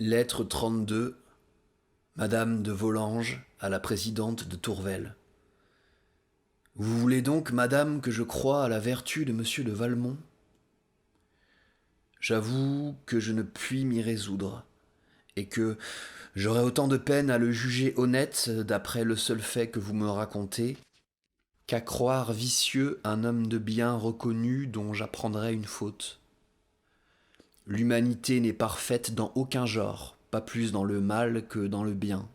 Lettre 32, Madame de Volanges à la présidente de Tourvel. Vous voulez donc, madame, que je croie à la vertu de monsieur de Valmont? J'avoue que je ne puis m'y résoudre, et que j'aurais autant de peine à le juger honnête d'après le seul fait que vous me racontez, qu'à croire vicieux un homme de bien reconnu dont j'apprendrais une faute. L'humanité n'est parfaite dans aucun genre, pas plus dans le mal que dans le bien.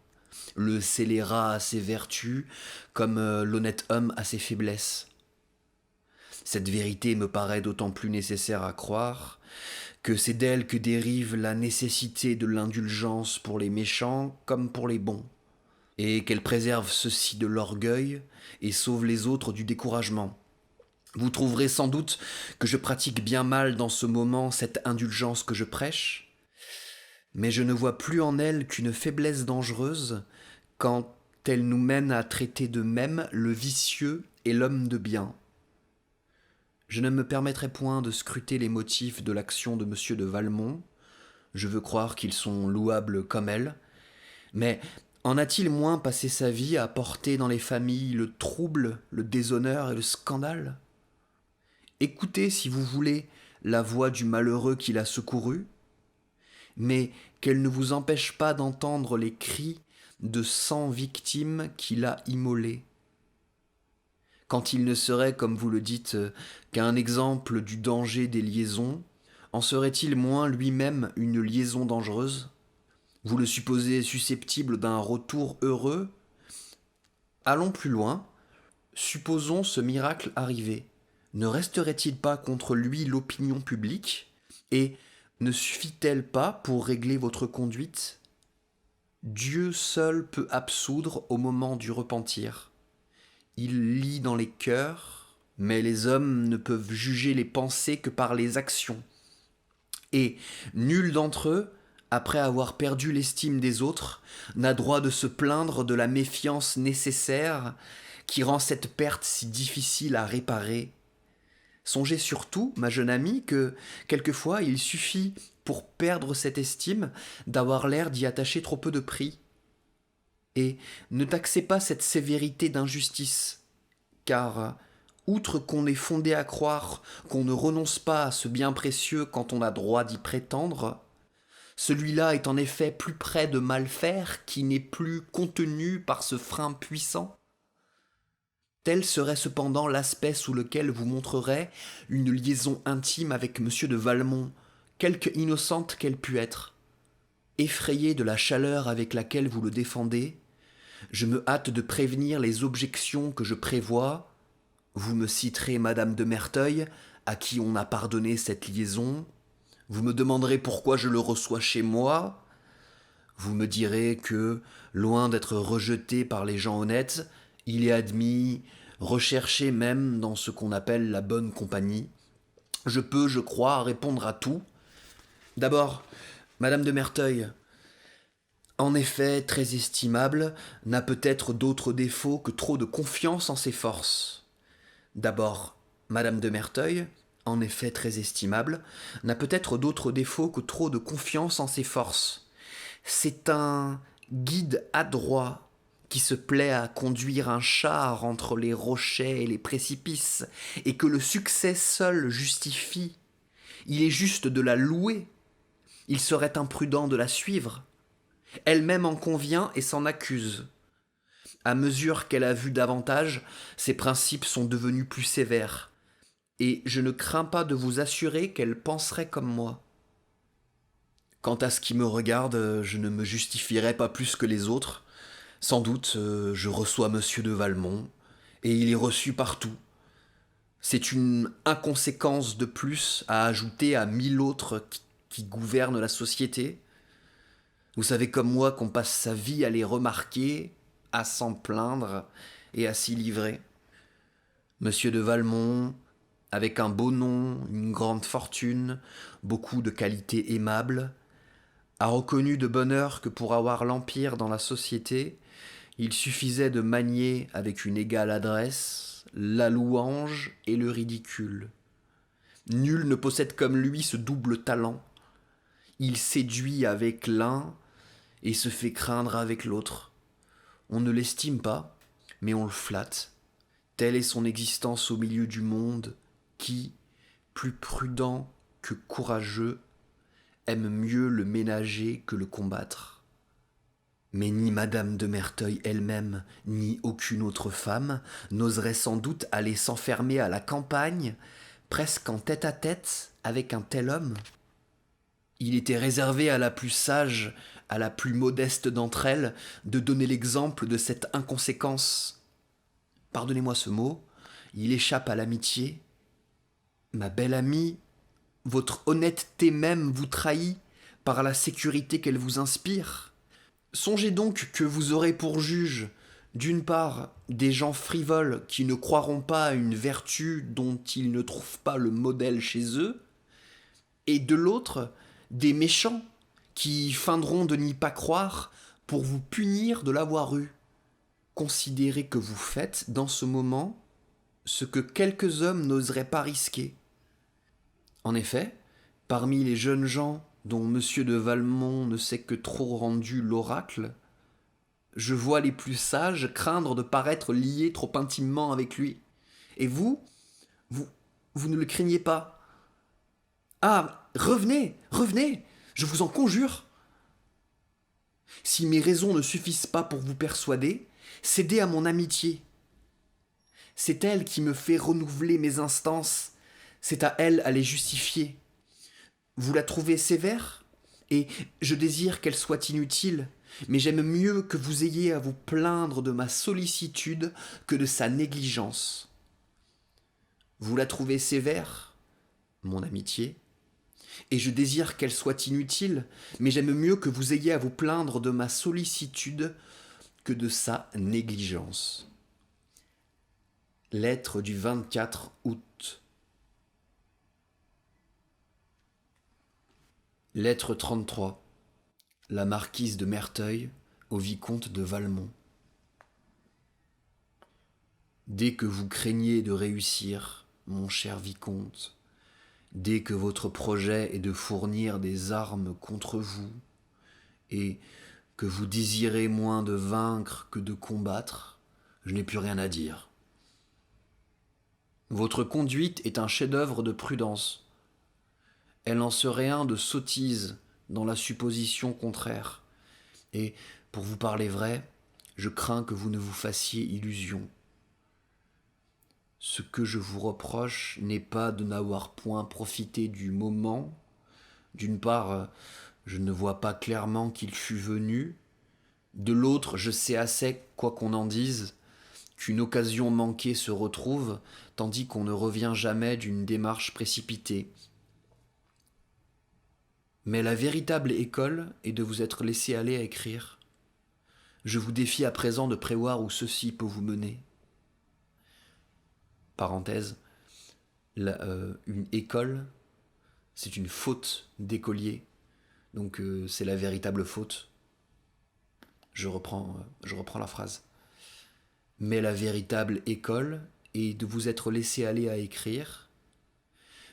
Le scélérat a ses vertus, comme l'honnête homme a ses faiblesses. Cette vérité me paraît d'autant plus nécessaire à croire que c'est d'elle que dérive la nécessité de l'indulgence pour les méchants comme pour les bons, et qu'elle préserve ceux-ci de l'orgueil et sauve les autres du découragement. Vous trouverez sans doute que je pratique bien mal dans ce moment cette indulgence que je prêche, mais je ne vois plus en elle qu'une faiblesse dangereuse quand elle nous mène à traiter de même le vicieux et l'homme de bien. Je ne me permettrai point de scruter les motifs de l'action de monsieur de Valmont, je veux croire qu'ils sont louables comme elle, mais en a-t-il moins passé sa vie à porter dans les familles le trouble, le déshonneur et le scandale? Écoutez, si vous voulez, la voix du malheureux qui l'a secouru, mais qu'elle ne vous empêche pas d'entendre les cris de 100 victimes qu'il a immolées. Quand il ne serait, comme vous le dites, qu'un exemple du danger des liaisons, en serait-il moins lui-même une liaison dangereuse? Vous le supposez susceptible d'un retour heureux? Allons plus loin. Supposons ce miracle arrivé. Ne resterait-il pas contre lui l'opinion publique? Et ne suffit-elle pas pour régler votre conduite? Dieu seul peut absoudre au moment du repentir. Il lit dans les cœurs, mais les hommes ne peuvent juger les pensées que par les actions. Et nul d'entre eux, après avoir perdu l'estime des autres, n'a droit de se plaindre de la méfiance nécessaire qui rend cette perte si difficile à réparer. Songez surtout, ma jeune amie, que quelquefois il suffit, pour perdre cette estime, d'avoir l'air d'y attacher trop peu de prix. Et ne taxez pas cette sévérité d'injustice, car, outre qu'on est fondé à croire qu'on ne renonce pas à ce bien précieux quand on a droit d'y prétendre, celui-là est en effet plus près de mal faire qui n'est plus contenu par ce frein puissant. Tel serait cependant l'aspect sous lequel vous montrerait une liaison intime avec monsieur de Valmont, quelque innocente qu'elle pût être. Effrayé de la chaleur avec laquelle vous le défendez, je me hâte de prévenir les objections que je prévois. Vous me citerez madame de Merteuil, à qui on a pardonné cette liaison. Vous me demanderez pourquoi je le reçois chez moi. Vous me direz que, loin d'être rejeté par les gens honnêtes, il est admis, recherché même dans ce qu'on appelle la bonne compagnie. Je peux, je crois, répondre à tout. D'abord, madame de Merteuil, en effet très estimable, n'a peut-être d'autre défaut que trop de confiance en ses forces. D'abord, madame de Merteuil, en effet très estimable, n'a peut-être d'autre défaut que trop de confiance en ses forces. C'est un guide adroit qui se plaît à conduire un char entre les rochers et les précipices, et que le succès seul justifie. Il est juste de la louer. Il serait imprudent de la suivre. Elle-même en convient et s'en accuse. À mesure qu'elle a vu davantage, ses principes sont devenus plus sévères, et je ne crains pas de vous assurer qu'elle penserait comme moi. Quant à ce qui me regarde, je ne me justifierai pas plus que les autres. Sans doute, je reçois monsieur de Valmont, et il est reçu partout. C'est une inconséquence de plus à ajouter à 1000 autres qui gouvernent la société. Vous savez comme moi qu'on passe sa vie à les remarquer, à s'en plaindre et à s'y livrer. Monsieur de Valmont, avec un beau nom, une grande fortune, beaucoup de qualités aimables, a reconnu de bonne heure que pour avoir l'empire dans la société, il suffisait de manier avec une égale adresse la louange et le ridicule. Nul ne possède comme lui ce double talent. Il séduit avec l'un et se fait craindre avec l'autre. On ne l'estime pas, mais on le flatte. Telle est son existence au milieu du monde qui, plus prudent que courageux, aime mieux le ménager que le combattre. Mais ni Madame de Merteuil elle-même, ni aucune autre femme n'oserait sans doute aller s'enfermer à la campagne, presque en tête-à-tête avec un tel homme. Il était réservé à la plus sage, à la plus modeste d'entre elles, de donner l'exemple de cette inconséquence. Pardonnez-moi ce mot, il échappe à l'amitié. Ma belle amie, votre honnêteté même vous trahit par la sécurité qu'elle vous inspire. Songez donc que vous aurez pour juge, d'une part, des gens frivoles qui ne croiront pas à une vertu dont ils ne trouvent pas le modèle chez eux, et de l'autre, des méchants qui feindront de n'y pas croire pour vous punir de l'avoir eu. Considérez que vous faites, dans ce moment, ce que quelques hommes n'oseraient pas risquer. En effet, parmi les jeunes gens dont M. de Valmont ne s'est que trop rendu l'oracle, je vois les plus sages craindre de paraître liés trop intimement avec lui. Et vous, vous ne le craignez pas. Ah, revenez, revenez, je vous en conjure. Si mes raisons ne suffisent pas pour vous persuader, cédez à mon amitié. C'est elle qui me fait renouveler mes instances, c'est à elle à les justifier. Vous la trouvez sévère, et je désire qu'elle soit inutile, mais j'aime mieux que vous ayez à vous plaindre de ma sollicitude que de sa négligence. Vous la trouvez sévère, mon amitié, et je désire qu'elle soit inutile, mais j'aime mieux que vous ayez à vous plaindre de ma sollicitude que de sa négligence. Lettre du 24 août. Lettre 33. La marquise de Merteuil au vicomte de Valmont. Dès que vous craignez de réussir, mon cher vicomte, dès que votre projet est de fournir des armes contre vous, et que vous désirez moins de vaincre que de combattre, je n'ai plus rien à dire. Votre conduite est un chef-d'œuvre de prudence. Elle en serait un de sottise dans la supposition contraire. Et, pour vous parler vrai, je crains que vous ne vous fassiez illusion. Ce que je vous reproche n'est pas de n'avoir point profité du moment. D'une part, je ne vois pas clairement qu'il fût venu. De l'autre, je sais assez, quoi qu'on en dise, qu'une occasion manquée se retrouve, tandis qu'on ne revient jamais d'une démarche précipitée. Mais la véritable école est de vous être laissé aller à écrire. Je vous défie à présent de prévoir où ceci peut vous mener. Parenthèse, une école, c'est une faute d'écolier, donc c'est la véritable faute. Je reprends la phrase. Mais la véritable école est de vous être laissé aller à écrire.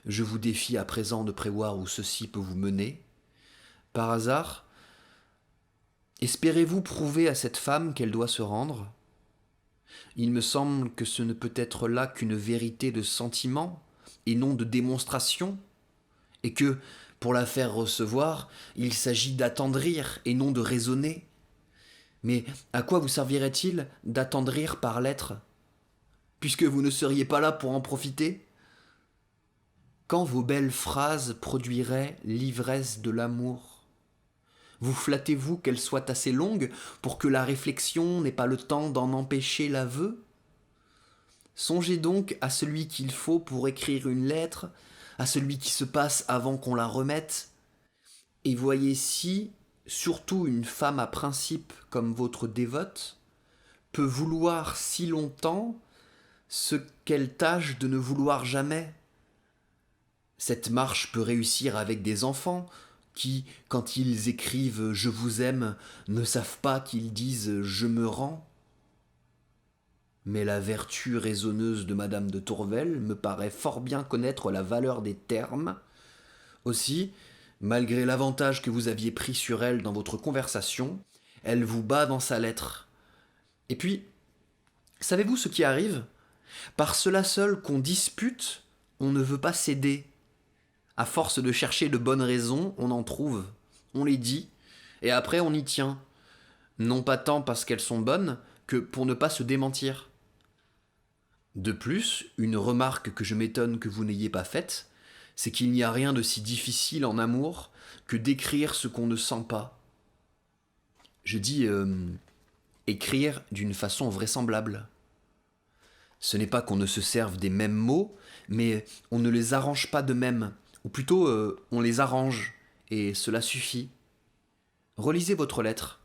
Je vous défie à présent de prévoir où ceci peut vous mener. Par hasard, espérez-vous prouver à cette femme qu'elle doit se rendre ? Il me semble que ce ne peut être là qu'une vérité de sentiment et non de démonstration, et que, pour la faire recevoir, il s'agit d'attendrir et non de raisonner. Mais à quoi vous servirait-il d'attendrir par lettres, puisque vous ne seriez pas là pour en profiter ? Quand vos belles phrases produiraient l'ivresse de l'amour, vous flattez-vous qu'elles soient assez longues pour que la réflexion n'ait pas le temps d'en empêcher l'aveu ? Songez donc à celui qu'il faut pour écrire une lettre, à celui qui se passe avant qu'on la remette, et voyez si, surtout une femme à principe comme votre dévote, peut vouloir si longtemps ce qu'elle tâche de ne vouloir jamais. Cette marche peut réussir avec des enfants qui, quand ils écrivent « je vous aime », ne savent pas qu'ils disent « je me rends ». Mais la vertu raisonneuse de Madame de Tourvel me paraît fort bien connaître la valeur des termes. Aussi, Malgré l'avantage que vous aviez pris sur elle dans votre conversation, elle vous bat dans sa lettre. Et puis, savez-vous ce qui arrive? Par cela seul qu'on dispute, on ne veut pas céder. À force de chercher de bonnes raisons, on en trouve. On les dit, et après on y tient. Non pas tant parce qu'elles sont bonnes, que pour ne pas se démentir. De plus, une remarque que je m'étonne que vous n'ayez pas faite, c'est qu'il n'y a rien de si difficile en amour que d'écrire ce qu'on ne sent pas. Je dis écrire d'une façon vraisemblable. Ce n'est pas qu'on ne se serve des mêmes mots, mais on ne les arrange pas de même, ou plutôt on les arrange, et cela suffit. Relisez votre lettre.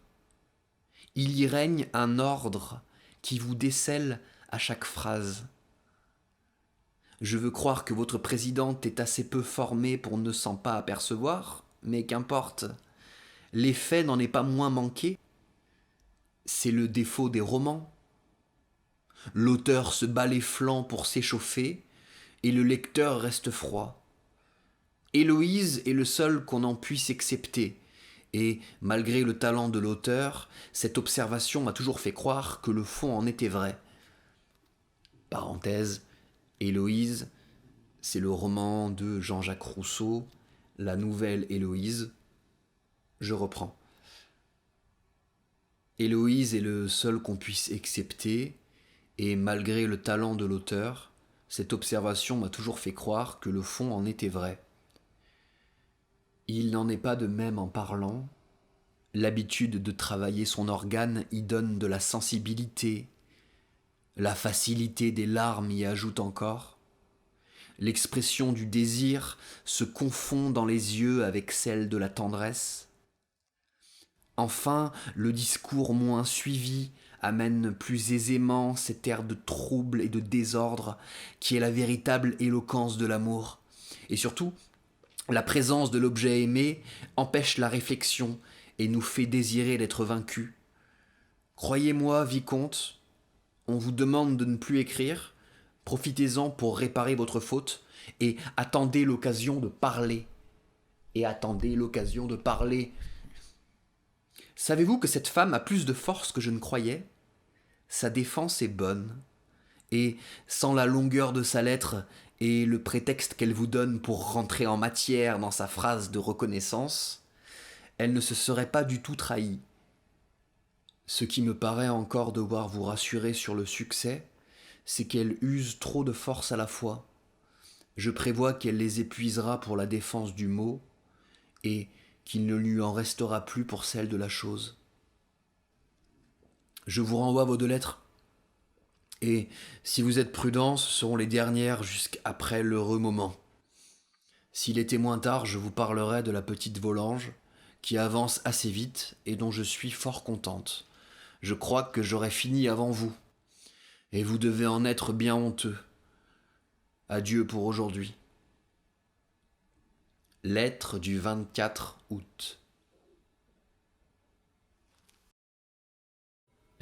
Il y règne un ordre qui vous décèle à chaque phrase. Je veux croire que votre présidente est assez peu formée pour ne s'en pas apercevoir, mais qu'importe. L'effet n'en est pas moins manqué. C'est le défaut des romans. L'auteur se bat les flancs pour s'échauffer, et le lecteur reste froid. Héloïse est le seul qu'on en puisse accepter, et, malgré le talent de l'auteur, cette observation m'a toujours fait croire que le fond en était vrai. Parenthèse, Héloïse, c'est le roman de Jean-Jacques Rousseau, La Nouvelle Héloïse. Je reprends. Héloïse est le seul qu'on puisse accepter, et malgré le talent de l'auteur, cette observation m'a toujours fait croire que le fond en était vrai. Il n'en est pas de même en parlant. L'habitude de travailler son organe y donne de la sensibilité. La facilité des larmes y ajoute encore. L'expression du désir se confond dans les yeux avec celle de la tendresse. Enfin, le discours moins suivi amène plus aisément cet air de trouble et de désordre qui est la véritable éloquence de l'amour. Et surtout, la présence de l'objet aimé empêche la réflexion et nous fait désirer d'être vaincus. Croyez-moi, vicomte, on vous demande de ne plus écrire, profitez-en pour réparer votre faute, et attendez l'occasion de parler. Savez-vous que cette femme a plus de force que je ne croyais? Sa défense est bonne, et sans la longueur de sa lettre et le prétexte qu'elle vous donne pour rentrer en matière dans sa phrase de reconnaissance, elle ne se serait pas du tout trahie. Ce qui me paraît encore devoir vous rassurer sur le succès, c'est qu'elle use trop de force à la fois. Je prévois qu'elle les épuisera pour la défense du mot, et qu'il ne lui en restera plus pour celle de la chose. Je vous renvoie vos 2 lettres, et si vous êtes prudent, ce seront les dernières jusqu'après l'heureux moment. S'il était moins tard, je vous parlerai de la petite Volange, qui avance assez vite et dont je suis fort contente. Je crois que j'aurai fini avant vous, et vous devez en être bien honteux. Adieu pour aujourd'hui. Lettre du 24 août.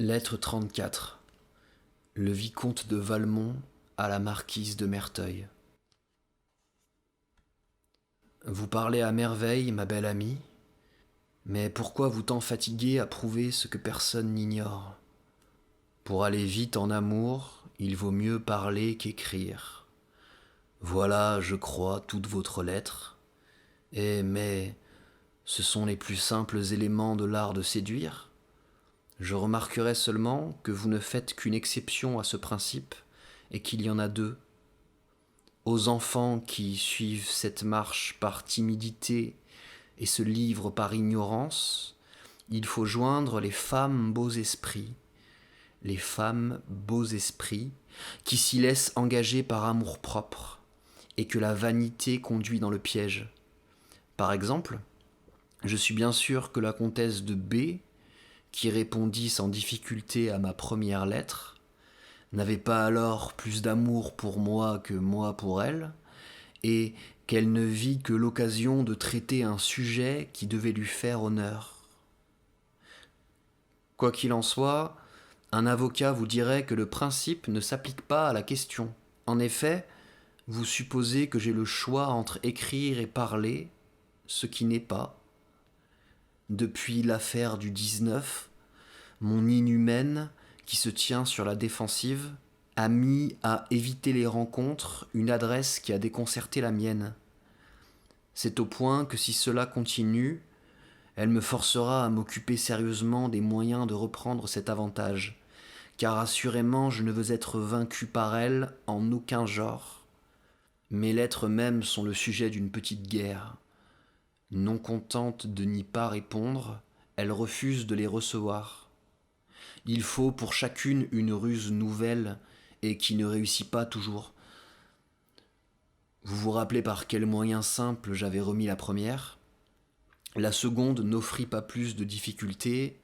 Lettre 34. Le vicomte de Valmont à la marquise de Merteuil. Vous parlez à merveille, ma belle amie, mais pourquoi vous tant fatiguer à prouver ce que personne n'ignore? Pour aller vite en amour, il vaut mieux parler qu'écrire. Voilà, je crois, toute votre lettre. Mais ce sont les plus simples éléments de l'art de séduire. Je remarquerai seulement que vous ne faites qu'une exception à ce principe et qu'il y en a 2. Aux enfants qui suivent cette marche par timidité et se livrent par ignorance, il faut joindre les femmes beaux esprits qui s'y laissent engager par amour-propre et que la vanité conduit dans le piège. Par exemple, je suis bien sûr que la comtesse de B, qui répondit sans difficulté à ma première lettre, n'avait pas alors plus d'amour pour moi que moi pour elle, et qu'elle ne vit que l'occasion de traiter un sujet qui devait lui faire honneur. Quoi qu'il en soit, un avocat vous dirait que le principe ne s'applique pas à la question. En effet, vous supposez que j'ai le choix entre écrire et parler, ce qui n'est pas. Depuis l'affaire du 19, mon inhumaine, qui se tient sur la défensive, a mis à éviter les rencontres une adresse qui a déconcerté la mienne. C'est au point que si cela continue, elle me forcera à m'occuper sérieusement des moyens de reprendre cet avantage, car assurément je ne veux être vaincu par elle en aucun genre. Mes lettres mêmes sont le sujet d'une petite guerre. Non contente de n'y pas répondre, elle refuse de les recevoir. Il faut pour chacune une ruse nouvelle et qui ne réussit pas toujours. Vous vous rappelez par quel moyen simple j'avais remis la première ? La seconde n'offrit pas plus de difficultés.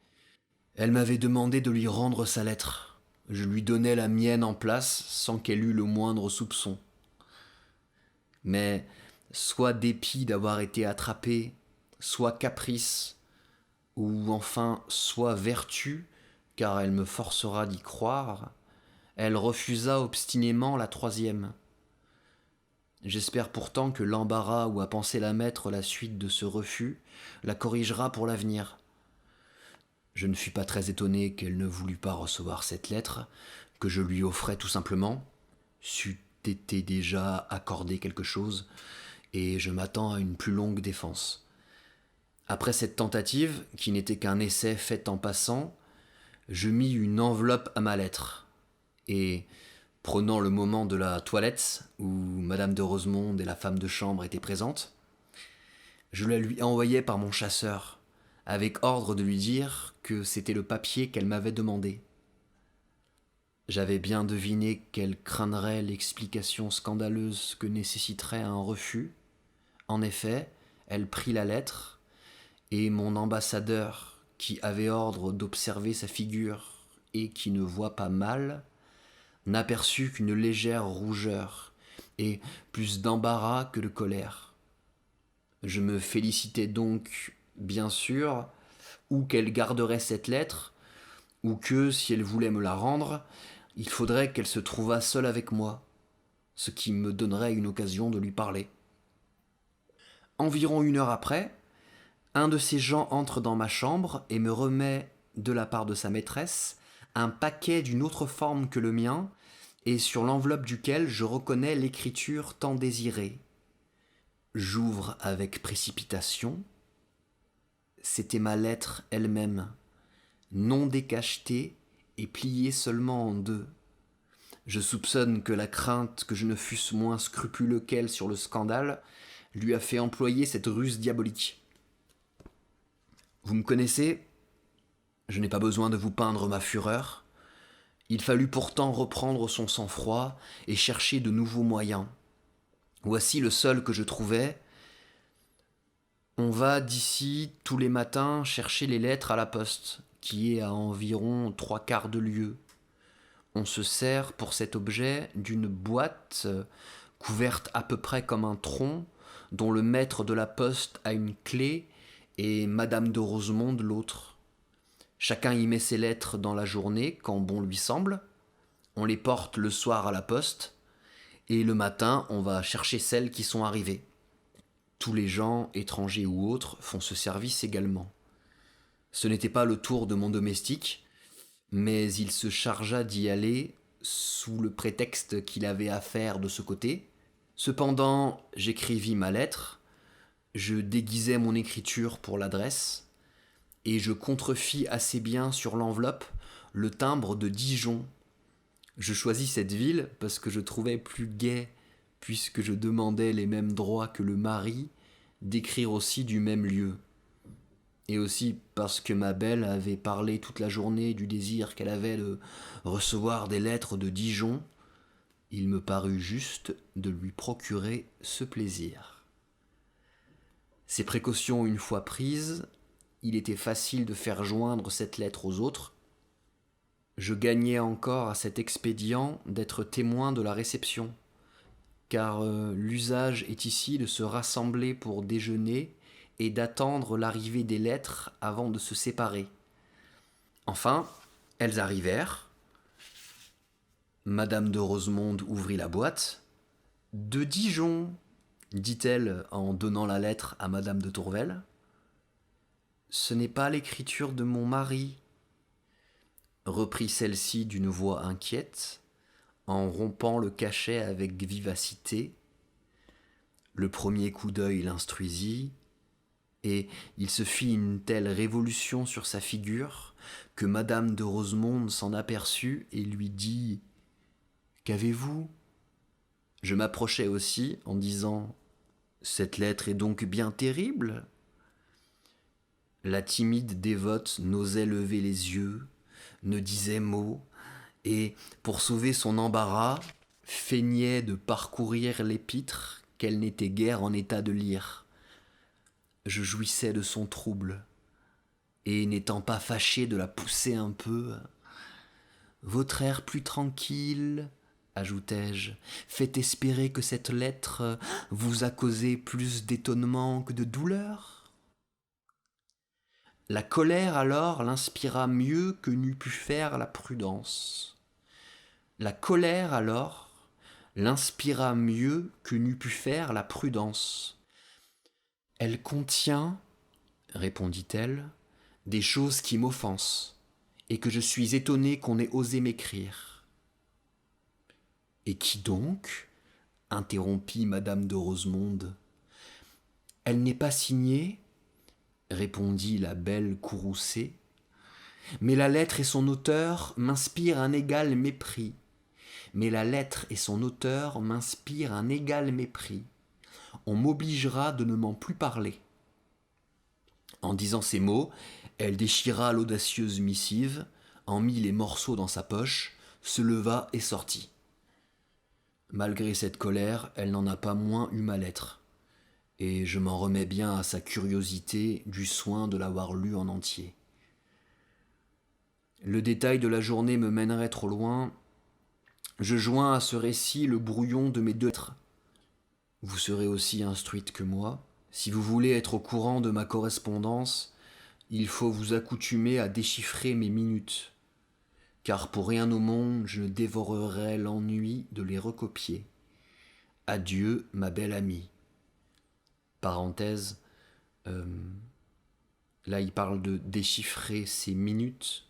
Elle m'avait demandé de lui rendre sa lettre. Je lui donnai la mienne en place sans qu'elle eût le moindre soupçon. Mais soit dépit d'avoir été attrapée, soit caprice, ou enfin soit vertu, car elle me forcera d'y croire, elle refusa obstinément la troisième. J'espère pourtant que l'embarras où a pensé la mettre la suite de ce refus la corrigera pour l'avenir. Je ne fus pas très étonné qu'elle ne voulût pas recevoir cette lettre, que je lui offrais tout simplement, c'eût été déjà accordé quelque chose, et je m'attends à une plus longue défense. Après cette tentative, qui n'était qu'un essai fait en passant, je mis une enveloppe à ma lettre, et, prenant le moment de la toilette, où Madame de Rosemonde et la femme de chambre étaient présentes, je la lui envoyai par mon chasseur, avec ordre de lui dire que c'était le papier qu'elle m'avait demandé. J'avais bien deviné qu'elle craindrait l'explication scandaleuse que nécessiterait un refus. En effet, elle prit la lettre, et mon ambassadeur, qui avait ordre d'observer sa figure et qui ne voit pas mal, n'aperçut qu'une légère rougeur et plus d'embarras que de colère. Je me félicitais donc, bien sûr, ou qu'elle garderait cette lettre, ou que, si elle voulait me la rendre, il faudrait qu'elle se trouvât seule avec moi, ce qui me donnerait une occasion de lui parler. Environ 1 heure après, un de ces gens entre dans ma chambre et me remet, de la part de sa maîtresse, un paquet d'une autre forme que le mien, et sur l'enveloppe duquel je reconnais l'écriture tant désirée. J'ouvre avec précipitation. C'était ma lettre elle-même, non décachetée et pliée seulement en 2. Je soupçonne que la crainte que je ne fusse moins scrupuleux qu'elle sur le scandale lui a fait employer cette ruse diabolique. Vous me connaissez ? Je n'ai pas besoin de vous peindre ma fureur. Il fallut pourtant reprendre son sang-froid et chercher de nouveaux moyens. Voici le seul que je trouvais. On va d'ici tous les matins chercher les lettres à la poste, qui est à environ 3/4 de lieue. On se sert pour cet objet d'une boîte couverte à peu près comme un tronc, dont le maître de la poste a une clé et Madame de Rosemonde l'autre. Chacun y met ses lettres dans la journée quand bon lui semble. On les porte le soir à la poste et le matin on va chercher celles qui sont arrivées. Tous les gens, étrangers ou autres, font ce service également. Ce n'était pas le tour de mon domestique, mais il se chargea d'y aller sous le prétexte qu'il avait affaire de ce côté. Cependant, j'écrivis ma lettre, je déguisai mon écriture pour l'adresse, et je contrefis assez bien sur l'enveloppe le timbre de Dijon. Je choisis cette ville parce que je trouvais plus gai, puisque je demandais les mêmes droits que le mari, d'écrire aussi du même lieu. Et aussi parce que ma belle avait parlé toute la journée du désir qu'elle avait de recevoir des lettres de Dijon, il me parut juste de lui procurer ce plaisir. Ces précautions une fois prises, il était facile de faire joindre cette lettre aux autres. Je gagnais encore à cet expédient d'être témoin de la réception, car l'usage est ici de se rassembler pour déjeuner et d'attendre l'arrivée des lettres avant de se séparer. Enfin, elles arrivèrent. Madame de Rosemonde ouvrit la boîte. « De Dijon !» dit-elle en donnant la lettre à madame de Tourvel. Ce n'est pas l'écriture de mon mari, reprit celle-ci d'une voix inquiète, en rompant le cachet avec vivacité. Le premier coup d'œil l'instruisit, et il se fit une telle révolution sur sa figure que madame de Rosemonde s'en aperçut et lui dit « Qu'avez-vous » Je m'approchai aussi en disant « Cette lettre est donc bien terrible ?» La timide dévote n'osait lever les yeux, ne disait mot, et, pour sauver son embarras, feignait de parcourir l'épître qu'elle n'était guère en état de lire. Je jouissais de son trouble, et n'étant pas fâché de la pousser un peu, « Votre air plus tranquille, ajoutai-je, fait espérer que cette lettre vous a causé plus d'étonnement que de douleur ?» La colère alors l'inspira mieux que n'eût pu faire la prudence. La colère alors l'inspira mieux que n'eût pu faire la prudence. Elle contient, répondit-elle, des choses qui m'offensent, et que je suis étonné qu'on ait osé m'écrire. Et qui donc interrompit madame de Rosemonde. Elle n'est pas signée, répondit la belle courroucée, mais la lettre et son auteur m'inspirent un égal mépris. Mais la lettre et son auteur m'inspirent un égal mépris. On m'obligera de ne m'en plus parler. En disant ces mots, elle déchira l'audacieuse missive, en mit les morceaux dans sa poche, se leva et sortit. Malgré cette colère, elle n'en a pas moins eu ma lettre, et je m'en remets bien à sa curiosité du soin de l'avoir lue en entier. Le détail de la journée me mènerait trop loin. Je joins à ce récit le brouillon de mes 2 lettres. Vous serez aussi instruite que moi. Si vous voulez être au courant de ma correspondance, il faut vous accoutumer à déchiffrer mes minutes, car pour rien au monde je ne dévorerais l'ennui de les recopier. Adieu, ma belle amie. Parenthèse, là il parle de déchiffrer ses minutes.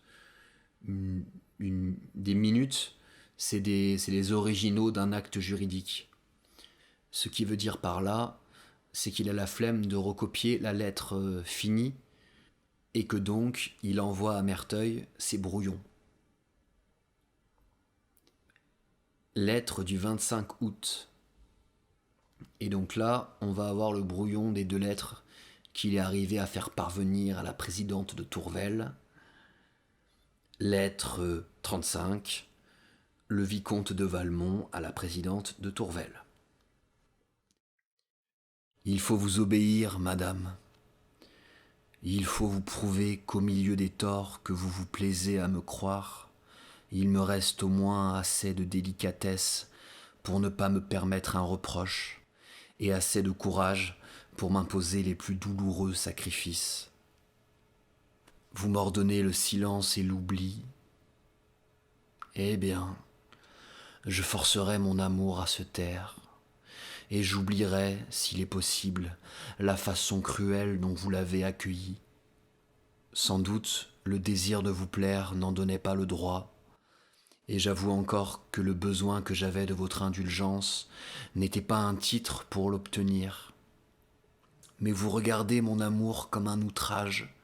Des minutes, c'est les originaux d'un acte juridique. Ce qui veut dire par là, c'est qu'il a la flemme de recopier la lettre finie et que donc il envoie à Merteuil ses brouillons. Lettre du 25 août. Et donc là, on va avoir le brouillon des 2 lettres qu'il est arrivé à faire parvenir à la présidente de Tourvel. Lettre 35, le vicomte de Valmont à la présidente de Tourvel. Il faut vous obéir, madame. Il faut vous prouver qu'au milieu des torts que vous vous plaisez à me croire, il me reste au moins assez de délicatesse pour ne pas me permettre un reproche, et assez de courage pour m'imposer les plus douloureux sacrifices. Vous m'ordonnez le silence et l'oubli. Eh bien, je forcerai mon amour à se taire, et j'oublierai, s'il est possible, la façon cruelle dont vous l'avez accueilli. Sans doute, le désir de vous plaire n'en donnait pas le droit, et j'avoue encore que le besoin que j'avais de votre indulgence n'était pas un titre pour l'obtenir. Mais vous regardez mon amour comme un outrage.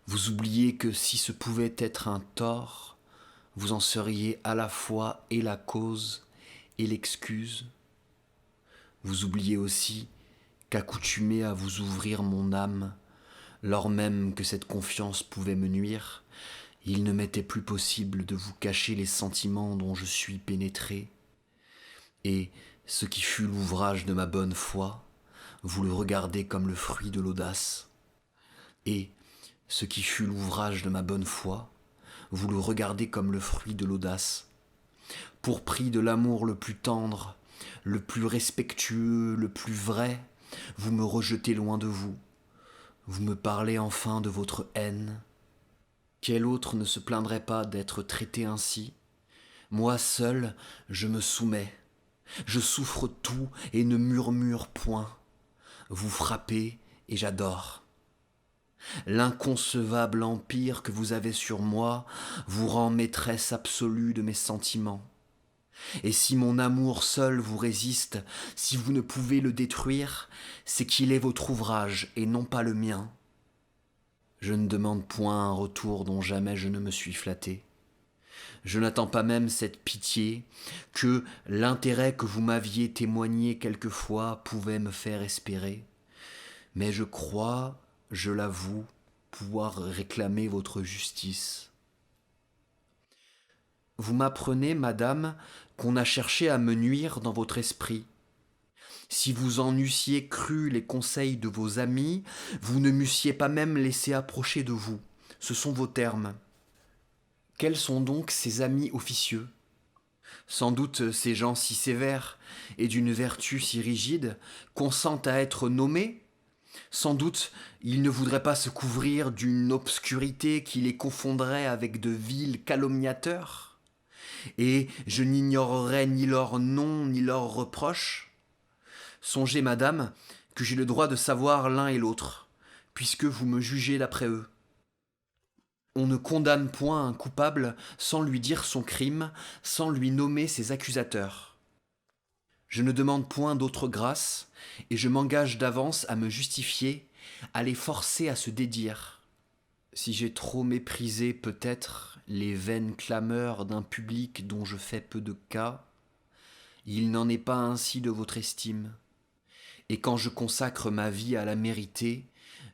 Vous oubliez que si ce pouvait être un tort, vous en seriez à la fois et la cause et l'excuse. Vous oubliez aussi qu'accoutumé à vous ouvrir mon âme, lors même que cette confiance pouvait me nuire, il ne m'était plus possible de vous cacher les sentiments dont je suis pénétré. Et ce qui fut l'ouvrage de ma bonne foi, vous le regardez comme le fruit de l'audace. Et ce qui fut l'ouvrage de ma bonne foi, vous le regardez comme le fruit de l'audace. Pour prix de l'amour le plus tendre, le plus respectueux, le plus vrai, vous me rejetez loin de vous. Vous me parlez enfin de votre haine. Quel autre ne se plaindrait pas d'être traité ainsi ? Moi seul, je me soumets. Je souffre tout et ne murmure point. Vous frappez et j'adore. L'inconcevable empire que vous avez sur moi vous rend maîtresse absolue de mes sentiments. Et si mon amour seul vous résiste, si vous ne pouvez le détruire, c'est qu'il est votre ouvrage et non pas le mien. Je ne demande point un retour dont jamais je ne me suis flatté. Je n'attends pas même cette pitié que l'intérêt que vous m'aviez témoigné quelquefois pouvait me faire espérer. Mais je crois, je l'avoue, pouvoir réclamer votre justice. Vous m'apprenez, madame, qu'on a cherché à me nuire dans votre esprit. Si vous en eussiez cru les conseils de vos amis, vous ne m'eussiez pas même laissé approcher de vous. Ce sont vos termes. Quels sont donc ces amis officieux? Sans doute ces gens si sévères et d'une vertu si rigide consentent à être nommés. Sans doute ils ne voudraient pas se couvrir d'une obscurité qui les confondrait avec de vils calomniateurs. Et je n'ignorerai ni leur nom ni leurs reproches. Songez, madame, que j'ai le droit de savoir l'un et l'autre, puisque vous me jugez d'après eux. On ne condamne point un coupable sans lui dire son crime, sans lui nommer ses accusateurs. Je ne demande point d'autre grâce, et je m'engage d'avance à me justifier, à les forcer à se dédire. Si j'ai trop méprisé peut-être les vaines clameurs d'un public dont je fais peu de cas, il n'en est pas ainsi de votre estime. Et quand je consacre ma vie à la mériter,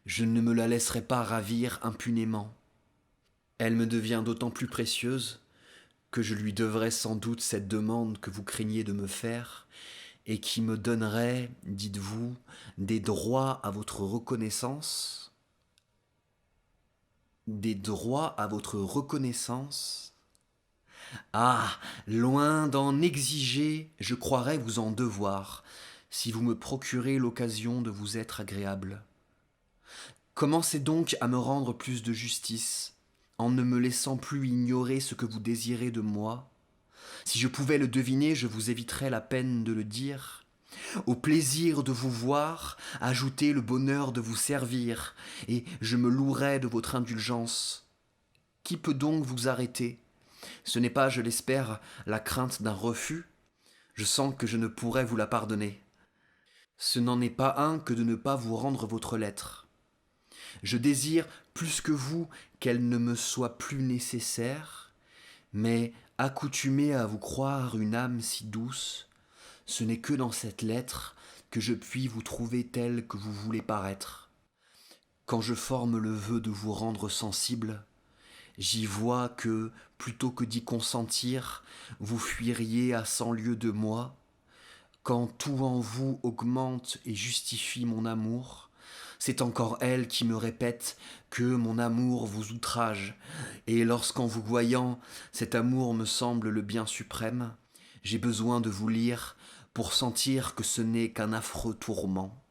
je ne me la laisserai pas ravir impunément. Elle me devient d'autant plus précieuse que je lui devrais sans doute cette demande que vous craignez de me faire, et qui me donnerait, dites-vous, des droits à votre reconnaissance. Des droits à votre reconnaissance? Ah, loin d'en exiger, je croirais vous en devoir, si vous me procurez l'occasion de vous être agréable. Commencez donc à me rendre plus de justice, en ne me laissant plus ignorer ce que vous désirez de moi. Si je pouvais le deviner, je vous éviterais la peine de le dire. Au plaisir de vous voir, ajoutez le bonheur de vous servir, et je me louerais de votre indulgence. Qui peut donc vous arrêter? Ce n'est pas, je l'espère, la crainte d'un refus. Je sens que je ne pourrais vous la pardonner. Ce n'en est pas un que de ne pas vous rendre votre lettre. Je désire plus que vous qu'elle ne me soit plus nécessaire, mais accoutumé à vous croire une âme si douce, ce n'est que dans cette lettre que je puis vous trouver telle que vous voulez paraître. Quand je forme le vœu de vous rendre sensible, j'y vois que, plutôt que d'y consentir, vous fuiriez à 100 lieues de moi. Quand tout en vous augmente et justifie mon amour, c'est encore elle qui me répète que mon amour vous outrage, et lorsqu'en vous voyant, cet amour me semble le bien suprême, j'ai besoin de vous lire pour sentir que ce n'est qu'un affreux tourment.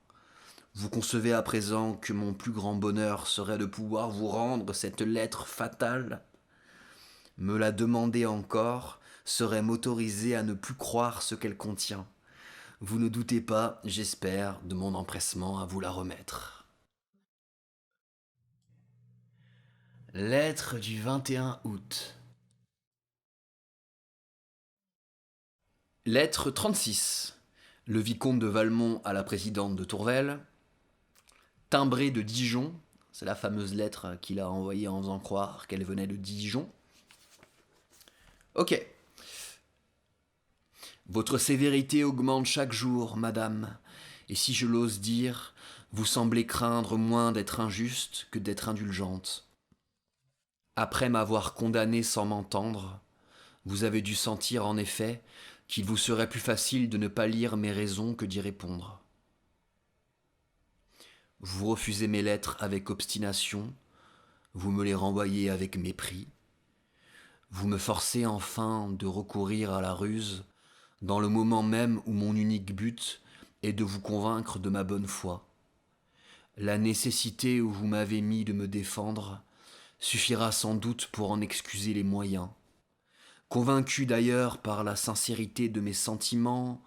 Vous concevez à présent que mon plus grand bonheur serait de pouvoir vous rendre cette lettre fatale? Me la demander encore serait m'autoriser à ne plus croire ce qu'elle contient. Vous ne doutez pas, j'espère, de mon empressement à vous la remettre. Lettre du 21 août. Lettre 36. Le vicomte de Valmont à la présidente de Tourvel. Timbré de Dijon. C'est la fameuse lettre qu'il a envoyée en faisant croire qu'elle venait de Dijon. Ok. Votre sévérité augmente chaque jour, madame, et si je l'ose dire, vous semblez craindre moins d'être injuste que d'être indulgente. Après m'avoir condamné sans m'entendre, vous avez dû sentir en effet qu'il vous serait plus facile de ne pas lire mes raisons que d'y répondre. Vous refusez mes lettres avec obstination, vous me les renvoyez avec mépris. Vous me forcez enfin de recourir à la ruse, dans le moment même où mon unique but est de vous convaincre de ma bonne foi. La nécessité où vous m'avez mis de me défendre suffira sans doute pour en excuser les moyens. Convaincu d'ailleurs par la sincérité de mes sentiments,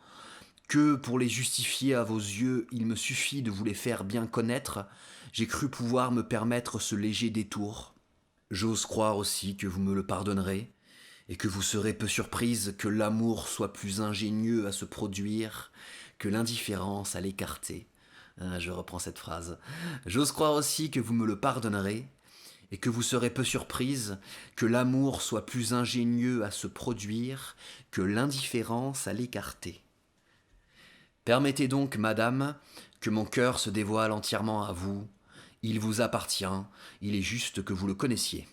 que pour les justifier à vos yeux, il me suffit de vous les faire bien connaître, j'ai cru pouvoir me permettre ce léger détour. J'ose croire aussi que vous me le pardonnerez, et que vous serez peu surprise que l'amour soit plus ingénieux à se produire que l'indifférence à l'écarter. Je reprends cette phrase. J'ose croire aussi que vous me le pardonnerez, et que vous serez peu surprise que l'amour soit plus ingénieux à se produire que l'indifférence à l'écarter. Permettez donc, madame, que mon cœur se dévoile entièrement à vous. Il vous appartient, il est juste que vous le connaissiez.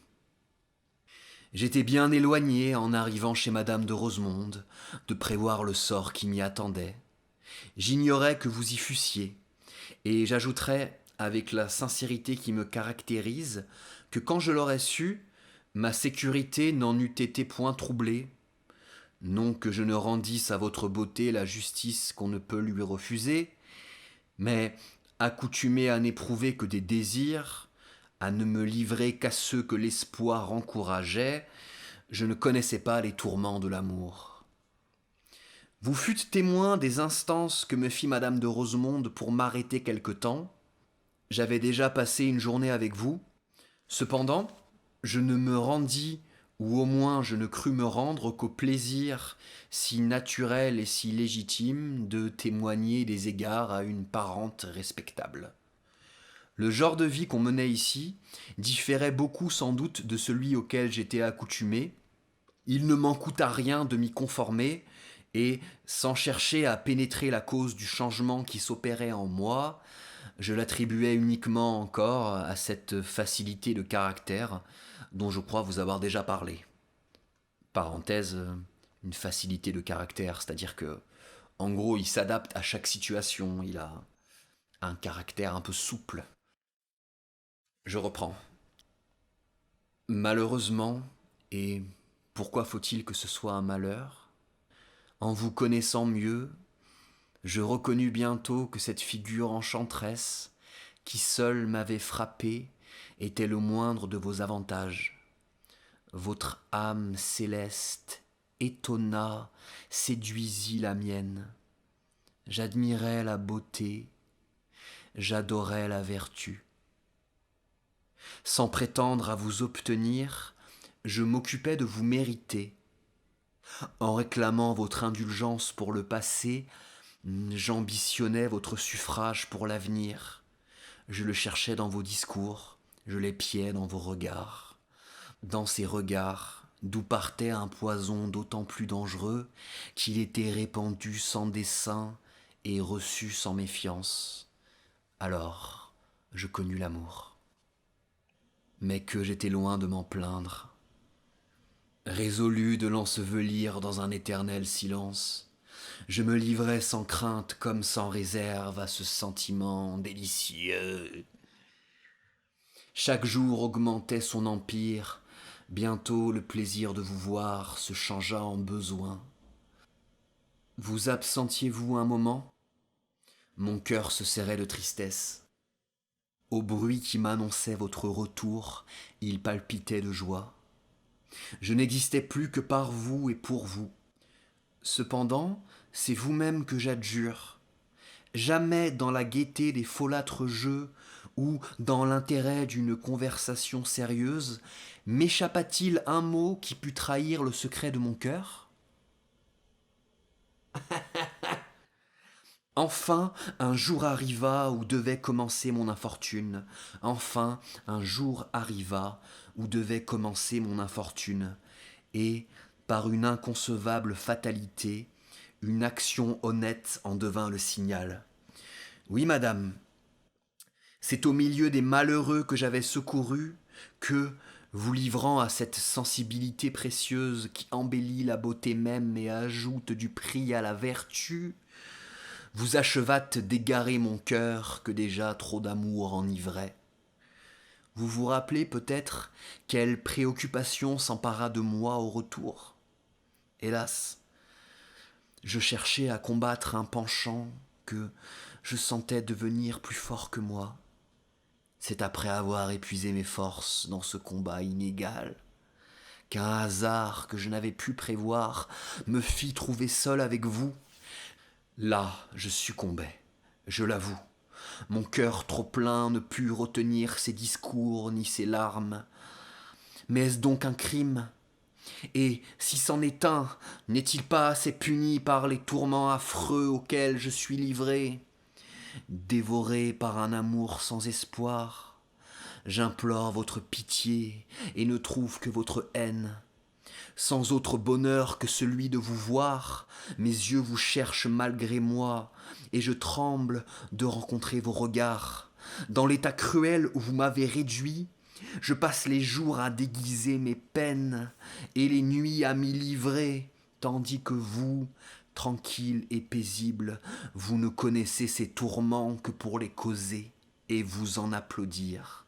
J'étais bien éloigné, en arrivant chez madame de Rosemonde, de prévoir le sort qui m'y attendait. J'ignorais que vous y fussiez, et j'ajouterais, avec la sincérité qui me caractérise, que quand je l'aurais su, ma sécurité n'en eût été point troublée. Non que je ne rendisse à votre beauté la justice qu'on ne peut lui refuser, mais accoutumé à n'éprouver que des désirs, à ne me livrer qu'à ceux que l'espoir encourageait, je ne connaissais pas les tourments de l'amour. Vous fûtes témoin des instances que me fit madame de Rosemonde pour m'arrêter quelque temps. J'avais déjà passé une journée avec vous. Cependant, je ne me rendis, ou au moins je ne crus me rendre qu'au plaisir si naturel et si légitime de témoigner des égards à une parente respectable. Le genre de vie qu'on menait ici différait beaucoup sans doute de celui auquel j'étais accoutumé. Il ne m'en coûta rien de m'y conformer, et, sans chercher à pénétrer la cause du changement qui s'opérait en moi, je l'attribuais uniquement encore à cette facilité de caractère dont je crois vous avoir déjà parlé. Parenthèse, une facilité de caractère, c'est-à-dire que, en gros, il s'adapte à chaque situation, il a un caractère un peu souple. Je reprends. Malheureusement, et pourquoi faut-il que ce soit un malheur? En vous connaissant mieux, je reconnus bientôt que cette figure enchanteresse, qui seule m'avait frappé, était le moindre de vos avantages. Votre âme céleste étonna, séduisit la mienne. J'admirais la beauté, j'adorais la vertu. Sans prétendre à vous obtenir, je m'occupais de vous mériter. En réclamant votre indulgence pour le passé, j'ambitionnais votre suffrage pour l'avenir. Je le cherchais dans vos discours, je l'épiais dans vos regards. Dans ces regards, d'où partait un poison d'autant plus dangereux qu'il était répandu sans dessein et reçu sans méfiance. Alors, je connus l'amour. Mais que j'étais loin de m'en plaindre. Résolu de l'ensevelir dans un éternel silence, je me livrais sans crainte comme sans réserve à ce sentiment délicieux. Chaque jour augmentait son empire, bientôt le plaisir de vous voir se changea en besoin. Vous absentiez-vous un moment? Mon cœur se serrait de tristesse. Au bruit qui m'annonçait votre retour, il palpitait de joie. Je n'existais plus que par vous et pour vous. Cependant, c'est vous-même que j'adjure. Jamais dans la gaieté des folâtres jeux ou dans l'intérêt d'une conversation sérieuse m'échappa-t-il un mot qui pût trahir le secret de mon cœur? Enfin, un jour arriva où devait commencer mon infortune. Enfin, un jour arriva où devait commencer mon infortune. Et, par une inconcevable fatalité, une action honnête en devint le signal. Oui, madame, c'est au milieu des malheureux que j'avais secouru que, vous livrant à cette sensibilité précieuse qui embellit la beauté même et ajoute du prix à la vertu, vous achevâtes d'égarer mon cœur que déjà trop d'amour enivrait. Vous vous rappelez peut-être quelle préoccupation s'empara de moi au retour? Hélas, je cherchais à combattre un penchant que je sentais devenir plus fort que moi. C'est après avoir épuisé mes forces dans ce combat inégal qu'un hasard que je n'avais pu prévoir me fit trouver seul avec vous. Là, je succombais, je l'avoue. Mon cœur trop plein ne put retenir ses discours ni ses larmes. Mais est-ce donc un crime? Et si c'en est un, n'est-il pas assez puni par les tourments affreux auxquels je suis livré? Dévoré par un amour sans espoir, j'implore votre pitié et ne trouve que votre haine. Sans autre bonheur que celui de vous voir, mes yeux vous cherchent malgré moi, et je tremble de rencontrer vos regards. Dans l'état cruel où vous m'avez réduit, je passe les jours à déguiser mes peines, et les nuits à m'y livrer, tandis que vous, tranquille et paisible, vous ne connaissez ces tourments que pour les causer et vous en applaudir.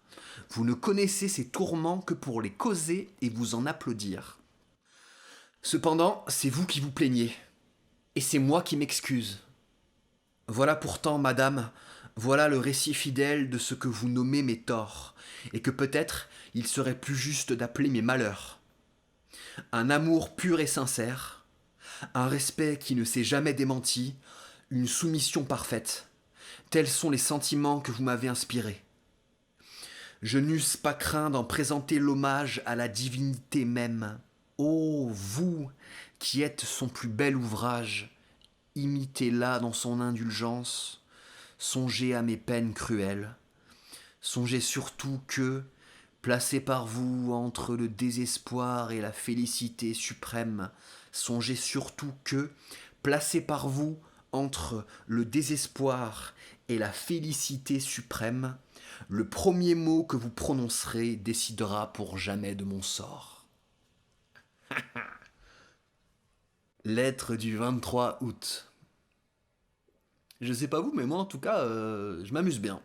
Vous ne connaissez ces tourments que pour les causer et vous en applaudir. Cependant, c'est vous qui vous plaignez, et c'est moi qui m'excuse. Voilà pourtant, madame, voilà le récit fidèle de ce que vous nommez mes torts, et que peut-être il serait plus juste d'appeler mes malheurs. Un amour pur et sincère, un respect qui ne s'est jamais démenti, une soumission parfaite, tels sont les sentiments que vous m'avez inspirés. Je n'eusse pas craint d'en présenter l'hommage à la divinité même. Ô vous, qui êtes son plus bel ouvrage, imitez-la dans son indulgence, songez à mes peines cruelles, songez surtout que, placé par vous entre le désespoir et la félicité suprême, songez surtout que, placé par vous entre le désespoir et la félicité suprême, le premier mot que vous prononcerez décidera pour jamais de mon sort. Lettre du 23 août. Je sais pas vous, mais moi en tout cas, je m'amuse bien.